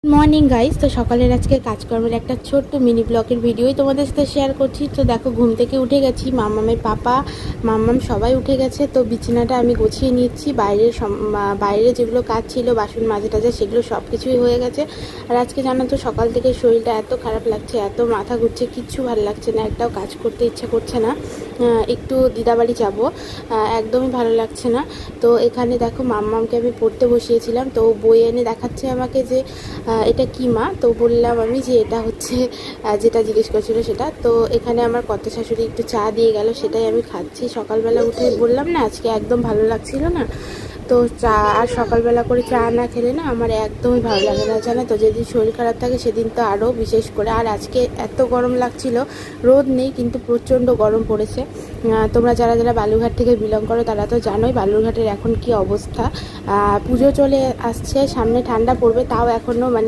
Morning guys. তো সকালের আজকে কাজকর্মের একটা ছোট্ট মিনি ব্লগের ভিডিওই তোমাদের সাথে শেয়ার করছি। তো দেখো, ঘুম থেকে উঠে গেছি, মাম্মামের পাপা মাম্মাম সবাই উঠে গেছে। তো বিছানাটা আমি গুছিয়ে নিচ্ছি, বাইরে যেগুলো কাজ ছিল, বাসন মাজা টাজা, সেগুলো সব কিছুই হয়ে গেছে। আর আজকে জানো তো, সকাল থেকে শরীরটা এত খারাপ লাগছে, এত মাথা ঘুরছে, কিচ্ছু ভালো লাগছে না, একটাও কাজ করতে ইচ্ছা করছে না। একটু দিদাবাড়ি যাব, একদমই ভালো লাগছে না। তো এখানে দেখো, মাম্মামকে আমি পড়তে বসিয়েছিলাম, তো বই এনে দেখাচ্ছে আমাকে যে এটা কি মা। তো বললাম আমি যে এটা হচ্ছে যেটা জিজ্ঞেস করছিল সেটা। তো এখানে আমার কর্তা শাশুড়ি একটু চা দিয়ে গেল, সেটাই আমি খাচ্ছি। সকালবেলা উঠে বললাম না, আজকে একদম ভালো লাগছিল না। তো চা আর সকালবেলা করে চা না খেলে না আমার একদমই ভালো লাগে না, জানো তো। যেদিন শরীর খারাপ থাকে সেদিন তো আরও বিশেষ করে। আর আজকে এত গরম লাগছিল, রোদ নেই কিন্তু প্রচণ্ড গরম পড়েছে। তোমরা যারা যারা বালুরঘাট থেকে বিলং করো তারা তো জানোই বালুরঘাটের এখন কি অবস্থা। পুজো চলে আসছে, সামনে ঠান্ডা পড়বে, তাও এখনও মানে